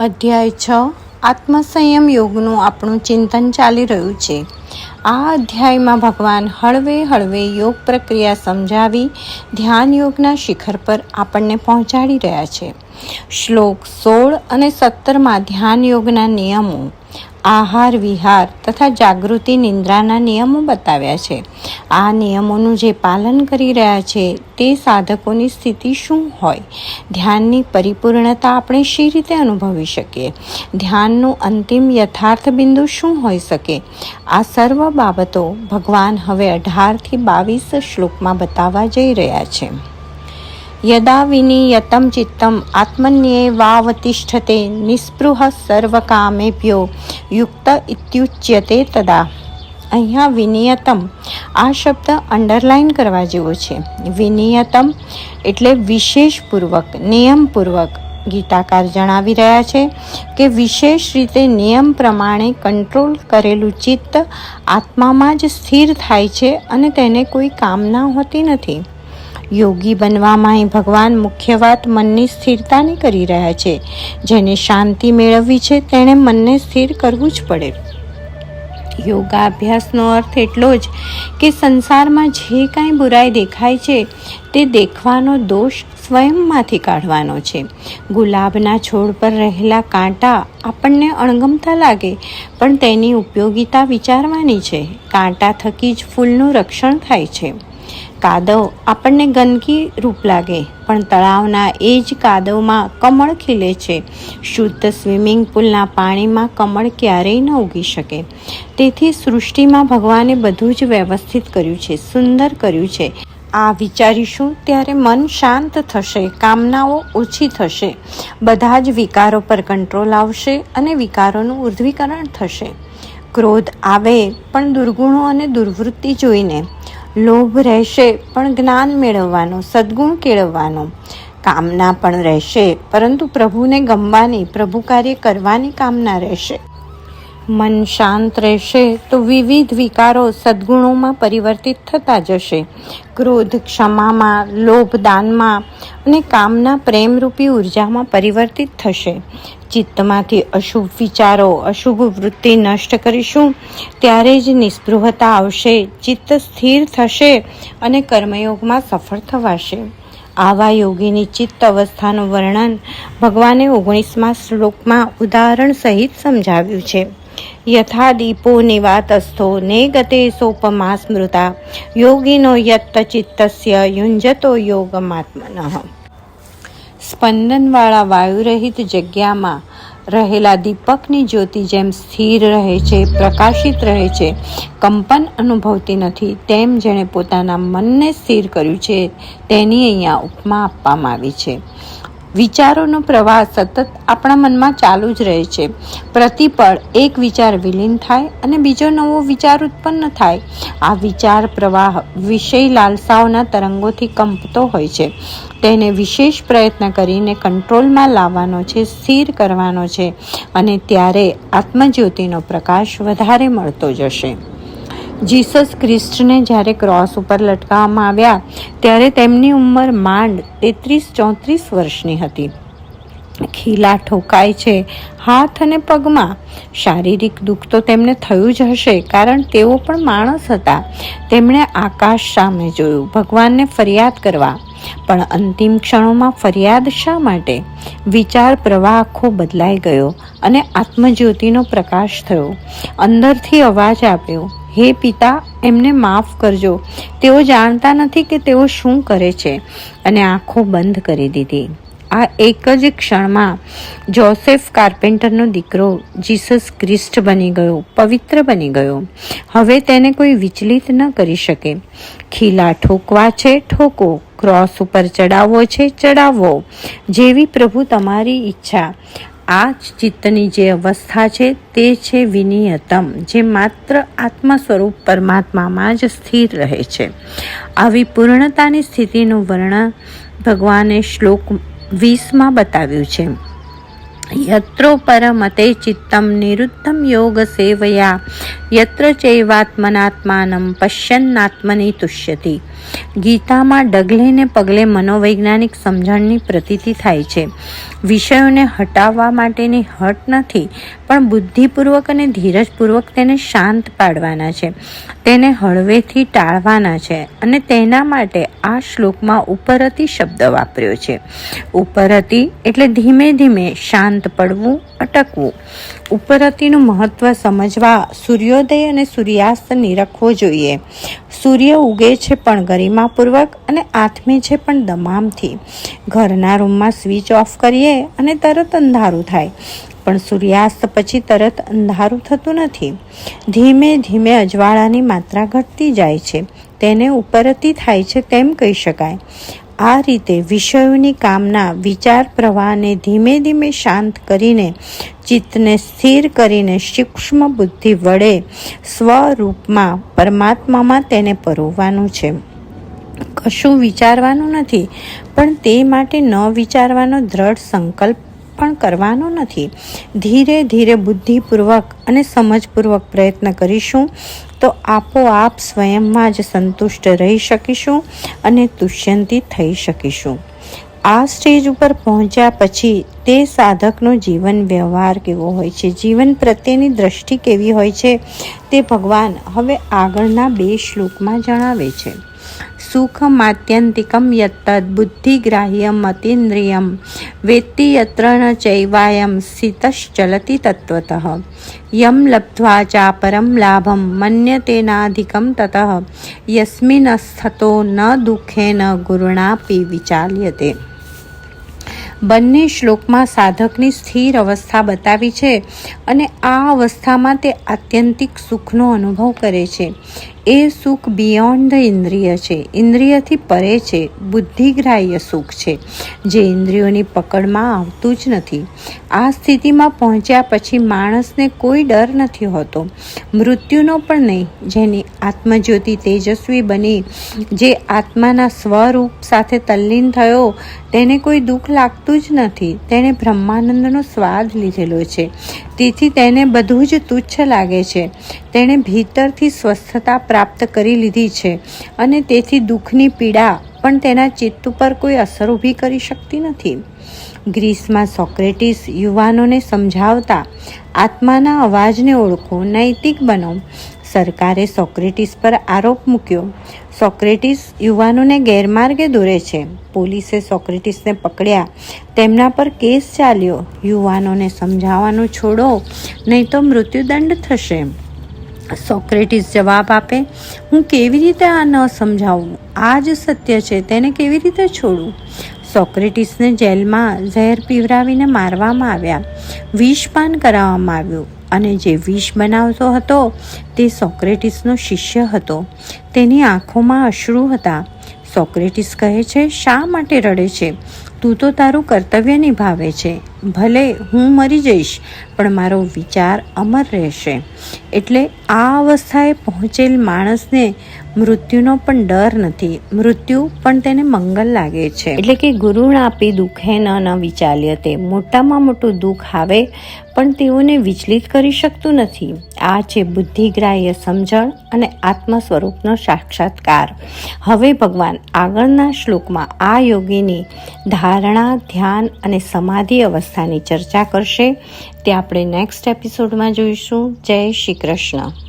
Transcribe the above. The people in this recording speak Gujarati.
અધ્યાય 6 આત્મસંયમ યોગનું આપણું ચિંતન ચાલી રહ્યું છે. આ અધ્યાયમાં ભગવાન હળવે હળવે યોગ પ્રક્રિયા સમજાવી ધ્યાન યોગના શિખર પર આપણને પહોંચાડી રહ્યા છે. શ્લોક 16 અને 17માં ધ્યાન યોગના નિયમો, આહાર વિહાર તથા જાગૃતિ નિંદ્રાના નિયમો બતાવ્યા છે. આ નિયમોનું જે પાલન કરી રહ્યા છે તે સાધકોની સ્થિતિ શું હોય? ધ્યાનની પરિપૂર્ણતા આપણે શી રીતે અનુભવી શકીએ? ધ્યાનનું અંતિમ યથાર્થ બિંદુ શું હોઈ શકે? આ સર્વ બાબતો ભગવાન હવે 18 થી 22 શ્લોકમાં બતાવવા જઈ રહ્યા છે. યદા વિનિયતમ ચિત્તમ આત્મન્યેવાવતિષ્ઠતે નિસ્પૃહ સર્વકામેભ્યો યુક્ત ઇત્યુચ્યતે તદા. અહીંયા વિનિયતમ આ શબ્દ અંડરલાઈન કરવા જેવો છે. વિનિયતમ એટલે વિશેષપૂર્વક, નિયમપૂર્વક. ગીતાકાર જણાવી રહ્યા છે કે વિશેષ રીતે નિયમ પ્રમાણે કંટ્રોલ કરેલું ચિત્ત આત્મામાં જ સ્થિર થાય છે અને તેને કોઈ કામના હોતી નથી. યોગી બનવામાં ભગવાન મુખ્ય વાત મનની સ્થિરતાની કરી રહ્યા છે. જેને શાંતિ મેળવવી છે તેણે મનને સ્થિર કરવું જ પડે. યોગાભ્યાસનો અર્થ એટલો જ કે સંસારમાં જે કાંઈ બુરાઈ દેખાય છે તે દેખવાનો દોષ સ્વયંમાંથી કાઢવાનો છે. ગુલાબના છોડ પર રહેલા કાંટા આપણને અણગમતા લાગે, પણ તેની ઉપયોગિતા વિચારવાની છે. કાંટા થકી જ ફૂલનું રક્ષણ થાય છે. કાદવ આપણને ગંદકી રૂપ લાગે, પણ તળાવના એ જ કાદવમાં કમળ ખીલે છે. શુદ્ધ સ્વિમિંગ પુલના પાણીમાં કમળ ક્યારેય ન ઉગી શકે. તેથી સૃષ્ટિમાં ભગવાને બધું જ વ્યવસ્થિત કર્યું છે, સુંદર કર્યું છે. આ વિચારીશું ત્યારે મન શાંત થશે, કામનાઓ ઓછી થશે, બધા જ વિકારો પર કંટ્રોલ આવશે અને વિકારોનું ઉર્ધ્વીકરણ થશે. ક્રોધ આવે પણ દુર્ગુણો અને દુર્વૃત્તિ જોઈને. લોભ રહેશે પણ જ્ઞાન મેળવવાનો, સદ્ગુણ કેળવવાનો. કામના પણ રહેશે પરંતુ પ્રભુને ગમવાની, પ્રભુ કાર્ય કરવાની કામના રહેશે. મન શાંત રહેશે તો વિવિધ વિકારો સદ્ગુણોમાં પરિવર્તિત થતા જશે. ક્રોધ ક્ષમામાં, લોભ દાનમાં અને કામના પ્રેમરૂપી ઉર્જામાં પરિવર્તિત થશે. ચિત્તમાંથી અશુભ વિચારો, અશુભ વૃત્તિ નષ્ટ કરીશું ત્યારે જ નિસ્પૃહતા આવશે, ચિત્ત સ્થિર થશે અને કર્મયોગમાં સફળ થવાશે. આવા યોગીની ચિત્ત અવસ્થાનું વર્ણન ભગવાને 19મા શ્લોકમાં ઉદાહરણ સહિત સમજાવ્યું છે. યથા દીપો નિવાતસ્થો નેગતે સોપમા સ્મૃતા યોગીનો યત્ત ચિત્તસ્ય યુંજતો યોગમાત્મનઃ. સ્પંદનવાળા વાયુરહિત જગ્યામાં રહેલા દીપકની જ્યોતિ જેમ સ્થિર રહે છે, પ્રકાશિત રહે છે, કંપન અનુભવતી નથી, તેમ જેણે પોતાના મનને સ્થિર કર્યું છે તેની અહીંયા ઉપમા આપવામાં આવી છે. વિચારોનો પ્રવાહ સતત આપણા મનમાં ચાલુ જ રહે છે. પ્રતિપળ એક વિચાર વિલીન થાય અને બીજો નવો વિચાર ઉત્પન્ન થાય. આ વિચાર પ્રવાહ વિષય લાલસાઓના તરંગોથી કંપતો હોય છે. તેને વિશેષ પ્રયત્ન કરીને કંટ્રોલમાં લાવવાનો છે, સ્થિર કરવાનો છે અને ત્યારે આત્મજ્યોતિનો પ્રકાશ વધારે મળતો જશે. જીસસ ખ્રિસ્ટને જ્યારે ક્રોસ ઉપર લટકાવવામાં આવ્યા ત્યારે તેમની ઉંમર માંડ 33-34 વર્ષની હતી. ખીલા ઠોકાય છે હાથ અને પગમાં. શારીરિક દુઃખ તો તેમને થયું જ હશે, કારણ તેઓ પણ માણસ હતા. તેમણે આકાશ સામે જોયું, ભગવાનને ફરિયાદ કરવા. પણ અંતિમ ક્ષણોમાં ફરિયાદ શા માટે? વિચાર પ્રવાહ આખો બદલાઈ ગયો અને આત્મજ્યોતિનો પ્રકાશ થયો. અંદરથી અવાજ આવ્યો, હે પિતા, એમને માફ કરજો, તેઓ જાણતા નથી કે તેઓ શું કરે છે. અને આંખો બંધ કરી દીધી. આ એક જ ક્ષણમાં જોસેફ કાર્પેન્ટરનો દીકરો જીસસ ખ્રિસ્ટ બની ગયો, પવિત્ર બની ગયો. હવે તેને કોઈ વિચલિત ન કરી શકે. ખીલા ઠોકવા છે, ઠોકો. ક્રોસ ઉપર ચડાવવો છે, ચડાવવો. જેવી પ્રભુ તમારી ઈચ્છા. આ જ ચિત્તની જે અવસ્થા છે તે છે વિનિયતમ, જે માત્ર આત્મા સ્વરૂપ પરમાત્મામાં જ સ્થિર રહે છે. આવી પૂર્ણતાની સ્થિતિનું વર્ણન ભગવાને શ્લોક 20માં બતાવ્યું છે. યત્રો પરમતે ચિત્તમ નિરુદ્ધમ યોગ સેવયા યત્ર ચૈવાત્મનાત્માનમ પશ્યન્નાત્મનિ તુષ્યતિ. ગીતામાં ડગલે ને પગલે મનોવૈજ્ઞાનિક સમજણની પ્રતીતિ થાય છે. વિષયોને હટાવવા માટેની હટ નથી, પણ બુદ્ધિપૂર્વક અને ધીરજપૂર્વક તેને શાંત પાડવાના છે, તેને હળવેથી ટાળવાના છે. અને તેના માટે આ શ્લોકમાં ઉપરતી શબ્દ વાપર્યો છે. ઉપરતી એટલે ધીમે ધીમે શાંત પડવું, અટકવું. ઉપરતીનું મહત્વ સમજવા સૂર્યોદય અને સૂર્યાસ્ત નિરખવો જોઈએ. સૂર્ય ઉગે છે પણ ગરિમાપૂર્વક અને આથમે છે પણ દમામથી. ઘરના રૂમમાં સ્વિચ ઓફ કરીએ અને તરત અંધારું થાય, પણ સૂર્યાસ્ત પછી તરત અંધારું થતું નથી. ધીમે ધીમે અજવાળાની માત્રા ઘટતી જાય છે. તેને ઉપરતી થાય છે તેમ કહી શકાય. આ રીતે વિષયોની કામના, વિચાર પ્રવાહને ધીમે ધીમે શાંત કરીને, ચિત્તને સ્થિર કરીને સૂક્ષ્મ બુદ્ધિ વડે સ્વરૂપમાં પરમાત્મામાં તેને પરોવવાનું છે. કશું વિચારવાનું નથી, પણ તે માટે ન વિચારવાનો દ્રઢ સંકલ્પ પણ કરવાનો નથી. ધીરે ધીરે બુદ્ધિપૂર્વક અને સમજપૂર્વક પ્રયત્ન કરીશું તો આપોઆપ સ્વયંમાં જ સંતુષ્ટ રહી શકીશું અને તુષ્યંતી થઈ શકીશું. આ સ્ટેજ ઉપર પહોંચ્યા પછી તે સાધકનો જીવન વ્યવહાર કેવો હોય છે, જીવન પ્રત્યેની દ્રષ્ટિ કેવી હોય છે, તે ભગવાન હવે આગળના 2 શ્લોકમાં જણાવે છે. સુખમાત્યંતિકમ યત્તદ બુદ્ધિગ્રાહ્યમ અતીન્દ્રિયમ વેત્તિ યત્ર ન ચૈવાયમ સ્થિતશ્ચલતિ તત્વતઃ યમ લબ્ધ્વા ચાપરમ લાભમ મન્યતેનાધિકમ તતઃ યસ્મિનસ્થતો ન દુઃખેન ગુરુણાપી વિચાલ્યતે. બંને શ્લોકમાં સાધકની સ્થિર અવસ્થા બતાવી છે અને આ અવસ્થામાં તે આત્યંતિક સુખનો અનુભવ કરે છે. એ સુખ બિયોન્ડ ધ ઇન્દ્રિય છે, ઇન્દ્રિયથી પરે છે, બુદ્ધિગ્રાહ્ય સુખ છે, જે ઇન્દ્રિયોની પકડમાં આવતું જ નથી. આ સ્થિતિમાં પહોંચ્યા પછી માણસને કોઈ ડર નથી હોતો, મૃત્યુનો પણ નહીં. જેની આત્મજ્યોતિ તેજસ્વી બની, જે આત્માના સ્વરૂપ સાથે તલ્લીન થયો, તેને કોઈ દુઃખ લાગતું જ નથી. તેણે બ્રહ્માનંદનો સ્વાદ લીધેલો છે, તેથી તેને બધું જ તુચ્છ લાગે છે. તેણે ભીતરથી સ્વસ્થતા પ્રાપ્ત કરી લીધી છે અને તેથી દુઃખની પીડા પણ તેના ચિત્ત ઉપર કોઈ અસર ઊભી કરી શકતી નથી. ગ્રીસમાં સોક્રેટિસ યુવાનોને સમજાવતા, આત્માના અવાજને ઓળખો, નૈતિક બનો. સરકારે સોક્રેટિસ પર આરોપ મૂક્યો. સોક્રેટિસ યુવાનોને ગેરમાર્ગે દોરે છે. પોલીસે સોક્રેટિસને પકડ્યા, તેમના પર કેસ ચાલ્યો. યુવાનોને સમજાવવાનું છોડો, નહીં તો મૃત્યુદંડ થશે. સોક્રેટિસ જવાબ આપે, હું કેવી રીતે આ ન સમજાવું? આ જ સત્ય છે, તેને કેવી રીતે છોડું? સોક્રેટિસને જેલમાં ઝેર પીવરાવીને મારવામાં આવ્યા, વિષપાન કરાવવામાં આવ્યું અને જે વિષ બનાવતો હતો તે સોક્રેટિસનો શિષ્ય હતો. તેની આંખોમાં અશ્રુ હતા. સોક્રેટિસ કહે છે, શા માટે રડે છે? તું તો તારું કર્તવ્ય નિભાવે છે. ભલે હું મરી જઈશ, પણ મારો વિચાર અમર રહેશે. એટલે આ અવસ્થાએ પહોંચેલ માણસને મૃત્યુનો પણ ડર નથી, મૃત્યુ પણ તેને મંગલ લાગે છે. એટલે કે ગુરુણાપી દુઃખે ન વિચાલ્યતે. મોટામાં મોટું દુઃખ આવે પણ તેઓને વિચલિત કરી શકતું નથી. આ છે બુદ્ધિગ્રાહ્ય સમજણ અને આત્મ સ્વરૂપનો સાક્ષાત્કાર. હવે ભગવાન આગળના શ્લોકમાં આ યોગીની ધારણા, ધ્યાન અને સમાધિ અવસ્થાની ચર્ચા કરશે. તે આપણે નેક્સ્ટ એપિસોડમાં જોઈશું. જય શ્રી કૃષ્ણ.